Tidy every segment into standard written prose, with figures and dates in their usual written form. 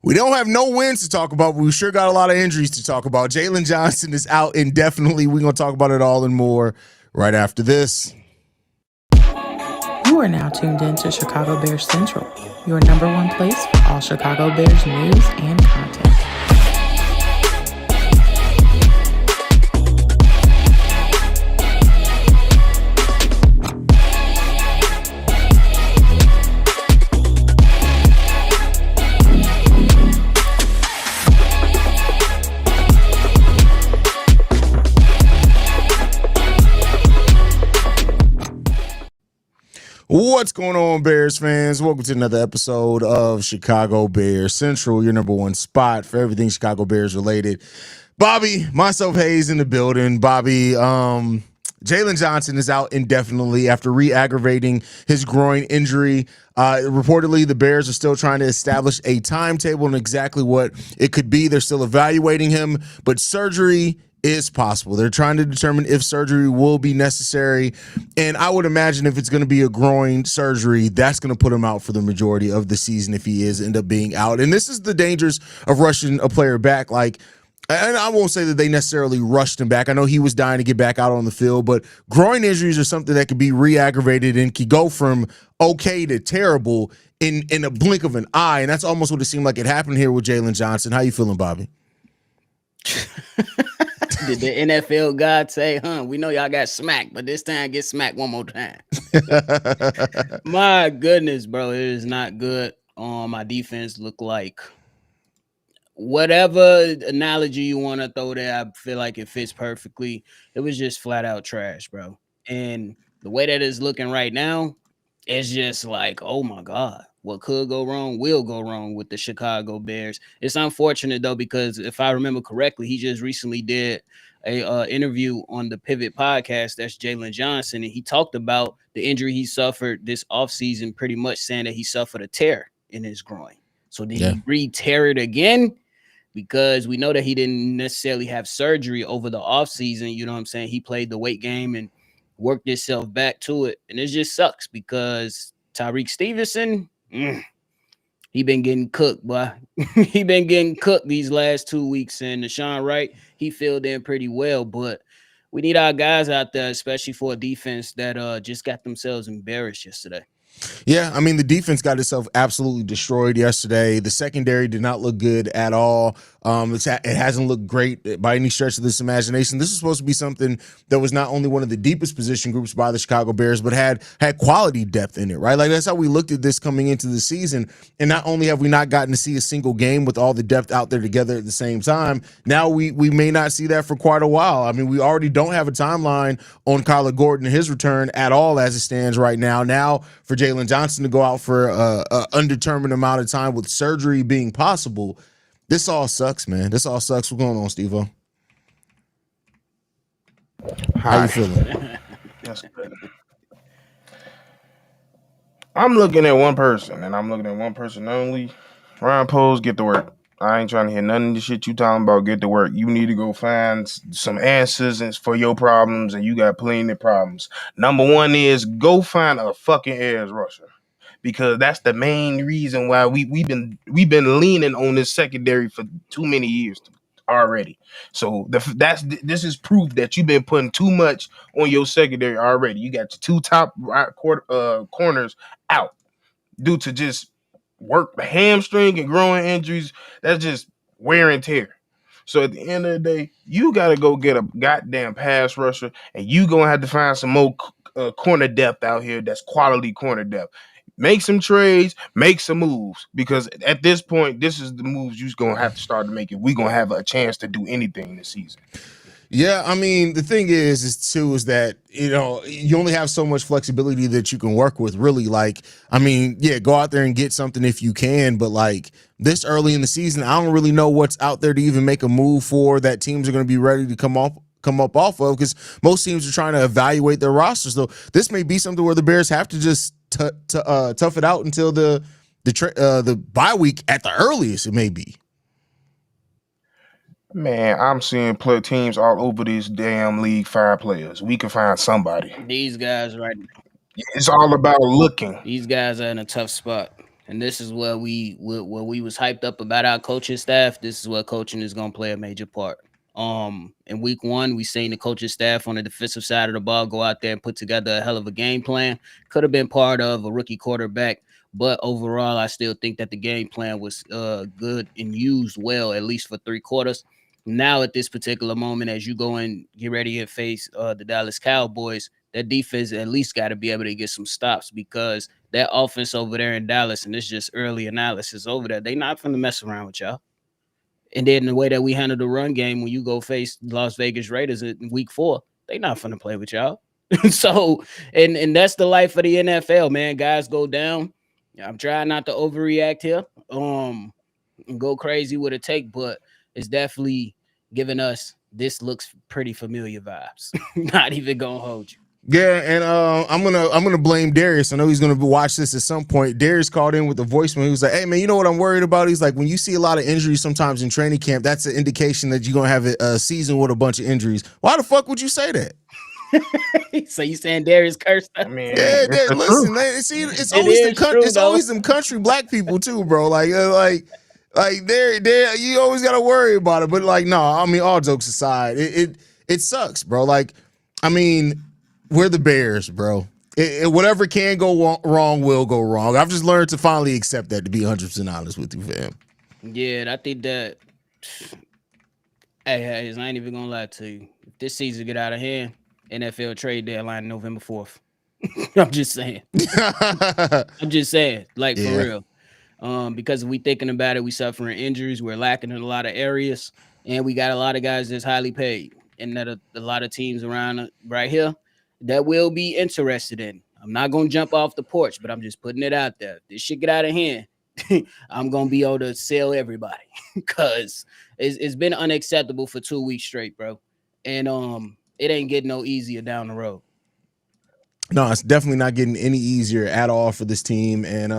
We don't have no wins to talk about, but we sure got a lot of injuries to talk about. Jaylon Johnson is out indefinitely. We're going to talk about it all and more right after this. You are now tuned in to Chicago Bears Central, your number one place for all Chicago Bears news and content. What's going on, Bears fans? Welcome to another episode of Chicago Bears Central, your number one spot for everything Chicago Bears related. Bobby, myself, Haize in the building. Bobby, Jaylon Johnson is out indefinitely after re-aggravating his groin injury. Reportedly, the Bears are still trying to establish a timetable and exactly what it could be. They're still evaluating him, but surgery is possible. They're trying to determine if surgery will be necessary, and I would imagine if it's going to be a groin surgery, that's going to put him out for the majority of the season if he is end up being out. And this is the dangers of rushing a player back. Like, and I won't say that they necessarily rushed him back. I know he was dying to get back out on the field, but groin injuries are something that could be re-aggravated and could go from okay to terrible in a blink of an eye, and that's almost what it seemed like it happened here with Jaylon Johnson. How you feeling, Bobby? Did the NFL God say, we know y'all got smacked, but this time get smacked one more time? My goodness, bro, it is not good. My defense look like whatever analogy you want to throw there, I feel like it fits perfectly. It was just flat out trash, bro. And the way that it's looking right now, it's just like, oh my God, what could go wrong will go wrong with the Chicago Bears. It's unfortunate though, because if I remember correctly, he just recently did a interview on the Pivot podcast. That's Jaylon Johnson, and he talked about the injury he suffered this offseason, pretty much saying that he suffered a tear in his groin. So did he re-tear it again? Because we know that he didn't necessarily have surgery over the offseason. You know what I'm saying? He played the weight game and worked himself back to it. And it just sucks because Tyreek Stevenson, he been getting cooked, boy. He been getting cooked these last 2 weeks. And Deshaun Wright, he filled in pretty well. But we need our guys out there, especially for a defense that just got themselves embarrassed yesterday. Yeah, I mean, the defense got itself absolutely destroyed yesterday. The secondary did not look good at all. It hasn't looked great by any stretch of this imagination. This is supposed to be something that was not only one of the deepest position groups by the Chicago Bears, but had quality depth in it, right? Like, that's how we looked at this coming into the season. And not only have we not gotten to see a single game with all the depth out there together at the same time, now we may not see that for quite a while. I mean, we already don't have a timeline on Kyler Gordon and his return at all as it stands right now. Now, for Jaylon Johnson to go out for an undetermined amount of time with surgery being possible, this all sucks, man. This all sucks. What's going on, Steve-O? How you feeling? That's good. I'm looking at one person, and I'm looking at one person only. Ryan Poles, get to work. I ain't trying to hear none of the shit you talking about. Get to work. You need to go find some answers for your problems, and you got plenty of problems. Number one is go find a fucking edge rusher, because that's the main reason why we've been leaning on this secondary for too many years already. So this is proof that you've been putting too much on your secondary already. You got your two top right corners out due to just work hamstring and growing injuries. That's just wear and tear. So at the end of the day, you got to go get a goddamn pass rusher, and you going to have to find some more corner depth out here that's quality corner depth. Make some trades, make some moves, because at this point, this is the moves you're going to have to start to make if we're going to have a chance to do anything this season. Yeah, I mean, the thing is that, you know, you only have so much flexibility that you can work with, really. Like, I mean, yeah, go out there and get something if you can, but like this early in the season, I don't really know what's out there to even make a move for that teams are going to be ready to come up off of, because most teams are trying to evaluate their rosters. So this may be something where the Bears have to just tough it out until the bye week at the earliest. It may be. Man, I'm seeing teams all over this damn league find players. We can find somebody. These guys right now. It's all about looking. These guys are in a tough spot. And this is where we was hyped up about our coaching staff. This is where coaching is going to play a major part. In week 1, we seen the coaching staff on the defensive side of the ball go out there and put together a hell of a game plan. Could have been part of a rookie quarterback, but overall, I still think that the game plan was good and used well, at least for 3 quarters. Now, at this particular moment, as you go and get ready to face the Dallas Cowboys, that defense at least got to be able to get some stops, because that offense over there in Dallas, and it's just early analysis over there, they not finna mess around with y'all. And then the way that we handle the run game, when you go face Las Vegas Raiders in week 4, they not finna play with y'all. So, and that's the life of the NFL, man. Guys go down. I'm trying not to overreact here, and go crazy with a take, but it's definitely giving us this looks pretty familiar vibes. Not even gonna hold you. Yeah, and I'm gonna blame Darius. I know he's gonna watch this at some point. Darius called in with a voicemail. He was like, "Hey man, you know what I'm worried about?" He's like, "When you see a lot of injuries sometimes in training camp, that's an indication that you're gonna have a season with a bunch of injuries." Why the fuck would you say that? So you saying Darius cursed? I mean, Yeah, listen, man, see, it's always them country black people too, bro. Like there, you always gotta worry about it. But like, no, I mean, all jokes aside, it sucks, bro. Like, I mean, we're the Bears, bro. Whatever can go wrong will go wrong. I've just learned to finally accept that, to be 100% honest with you, fam. Yeah, I think that. Hey, I ain't even gonna lie to you. If this season get out of hand, NFL trade deadline November 4th. I'm just saying. Like, for real. Because if we thinking about it, we suffering injuries, we're lacking in a lot of areas, and we got a lot of guys that's highly paid, and that a lot of teams around right here that will be interested in. I'm not gonna jump off the porch, but I'm just putting it out there. If this shit get out of hand, I'm gonna be able to sell everybody, because it's been unacceptable for 2 weeks straight, bro. And it ain't getting no easier down the road. No, it's definitely not getting any easier at all for this team, and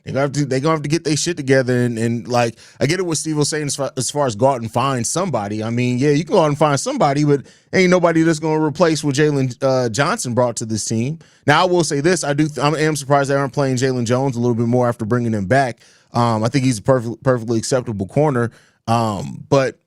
they're gonna have to get their shit together. And like, I get it what Steve was saying as far as go out and find somebody. I mean, yeah, you can go out and find somebody, but ain't nobody that's gonna replace what Jaylon Johnson brought to this team. Now, I will say this: I am surprised they aren't playing Jaylon Jones a little bit more after bringing him back. I think he's a perfectly acceptable corner, but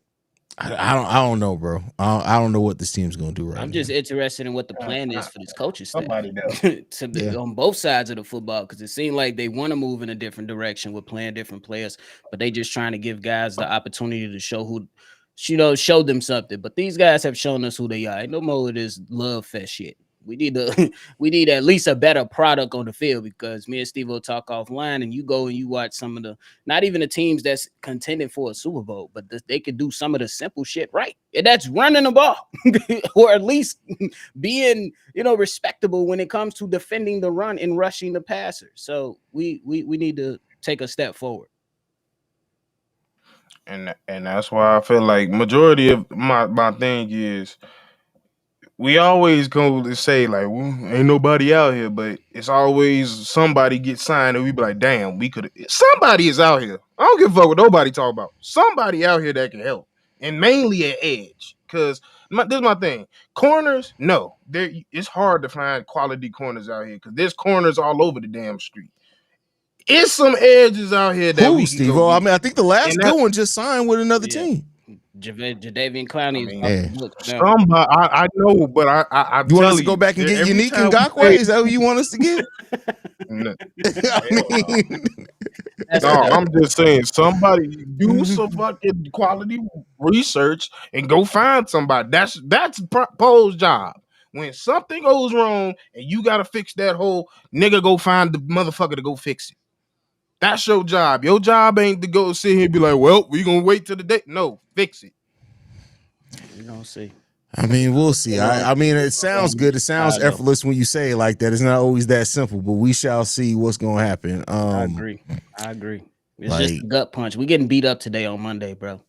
I don't know, bro. I don't know what this team's gonna do right now. I'm just interested in what the plan is for this coaching staff Somebody on both sides of the football, because it seemed like they want to move in a different direction with playing different players, but they just trying to give guys the opportunity to show them something. But these guys have shown us who they are. Ain't no more of this love fest shit. We need at least a better product on the field, because me and Steve will talk offline, and you go and you watch some of the, not even the teams that's contending for a Super Bowl, but they could do some of the simple shit right. And that's running the ball or at least being, respectable when it comes to defending the run and rushing the passer. So we need to take a step forward. And that's why I feel like majority of my thing is, we always go to say like, well, ain't nobody out here, but it's always somebody gets signed and we be like, damn, somebody is out here. I don't give a fuck what nobody talk about. Somebody out here that can help, and mainly at edge. Because this is my thing. Corners, no, it's hard to find quality corners out here, because there's corners all over the damn street. It's some edges out here that Steve. I mean, I think the last good one just signed with another team. Jadeveon Clowney. Somebody, I know, but I you want us to go back and get Unique Ngakoue? Is that who you want us to get? No. I'm just saying, somebody do some fucking quality research and go find somebody. That's Poe's job. When something goes wrong and you gotta fix that hole, nigga, go find the motherfucker to go fix it. That's your job. Your job ain't to go sit here and be like, well, we gonna wait till the day. No, fix it. We gonna see. I mean, we'll see. I mean, it sounds good. It sounds effortless when you say it like that. It's not always that simple, but we shall see what's gonna happen. I agree. It's just a gut punch. We getting beat up today on Monday, bro.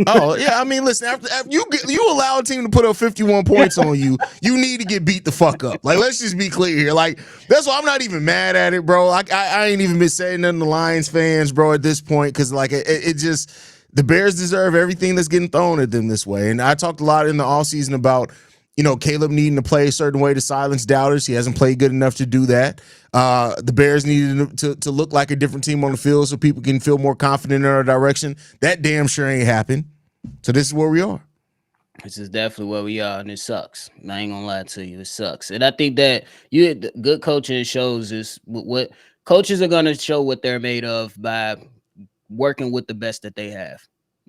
Oh yeah, I mean, listen. After you allow a team to put up 51 points on you, you need to get beat the fuck up. Like, let's just be clear here. Like, that's why I'm not even mad at it, bro. Like, I ain't even been saying nothing to Lions fans, bro, at this point, because like it just, the Bears deserve everything that's getting thrown at them this way. And I talked a lot in the offseason about, Caleb needing to play a certain way to silence doubters. He hasn't played good enough to do that. The Bears needed to look like a different team on the field so people can feel more confident in our direction. That damn sure ain't happened. So this is where we are. This is definitely where we are, and it sucks. I ain't gonna lie to you, it sucks. And I think that good coaching shows is what coaches are gonna show what they're made of by working with the best that they have.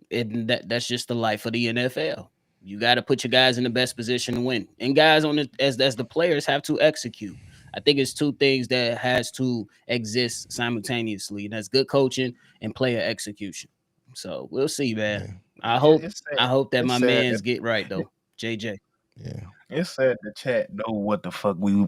And that's just the life of the NFL. You got to put your guys in the best position to win, and guys as the players have to execute. I think it's two things that has to exist simultaneously, and that's good coaching and player execution. So we'll see, man. I hope that my man's get right though, JJ. Yeah. It's sad the chat know what the fuck we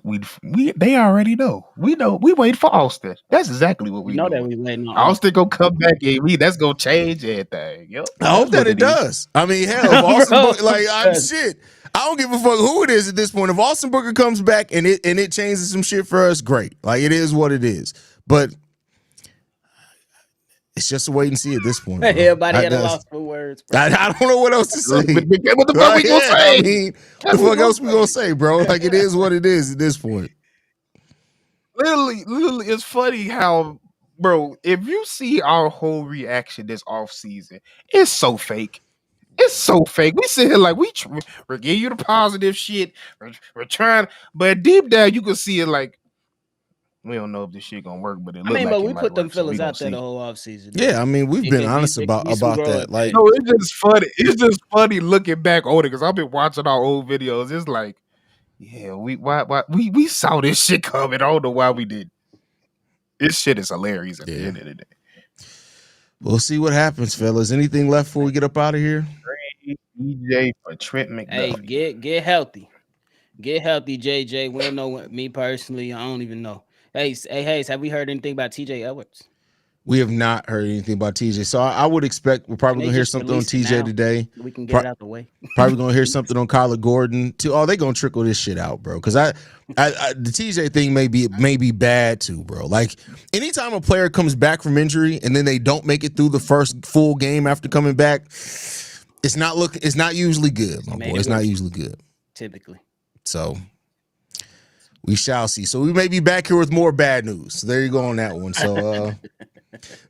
they already know. We know we wait for Austin. That's exactly what we know doing. that we waiting on Austin gonna come back and that's gonna change everything. Yep. I hope that it does. I mean, hell, if Austin Booker, I don't give a fuck who it is at this point. If Austin Booker comes back and it changes some shit for us, great. Like, it is what it is. But it's just a wait and see at this point. Everybody had a loss for words. I don't know what else to say. What the fuck we gonna say? I mean, what the fuck else we gonna say, bro? Like, it is what it is at this point. Literally, it's funny how, bro, if you see our whole reaction this off season, it's so fake. It's so fake. We sit here like we're giving you the positive shit. We're trying, but deep down you can see it like we don't know if this shit gonna work. But it but we put them fillers out there the whole offseason. Yeah, I mean, we've been honest about that. Like, no, it's just funny. It's just funny looking back on it because I've been watching our old videos. It's like, yeah, we saw this shit coming. I don't know why we did. This shit is hilarious at the end of the day. We'll see what happens, fellas. Anything left before we get up out of here? DJ for Trent McDuffie. Hey, get healthy. Get healthy, JJ. We don't know me personally. I don't even know. Hey, Haize, have we heard anything about TJ Edwards? We have not heard anything about TJ. So I would expect we're probably going to hear something on TJ today. We can get it out the way. Probably going to hear something on Kyler Gordon too. Oh, they're going to trickle this shit out, bro. Because the TJ thing may be bad too, bro. Like, anytime a player comes back from injury and then they don't make it through the first full game after coming back, it's not usually good, my boy. It's not usually good. Typically. So we shall see. So we may be back here with more bad news. So there you go on that one. So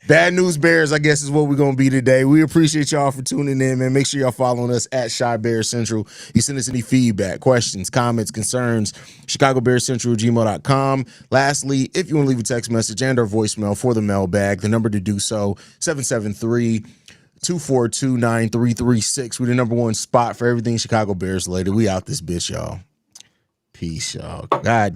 bad news Bears, I guess, is what we're going to be today. We appreciate y'all for tuning in, man. Make sure y'all following us at Shy Bears Central. You send us any feedback, questions, comments, concerns, ChicagoBearsCentral@gmail.com. Lastly, if you want to leave a text message and or voicemail for the mailbag, the number to do so, 773-242-9336. We're the number one spot for everything Chicago Bears related. We out this bitch, y'all. Peace, y'all. God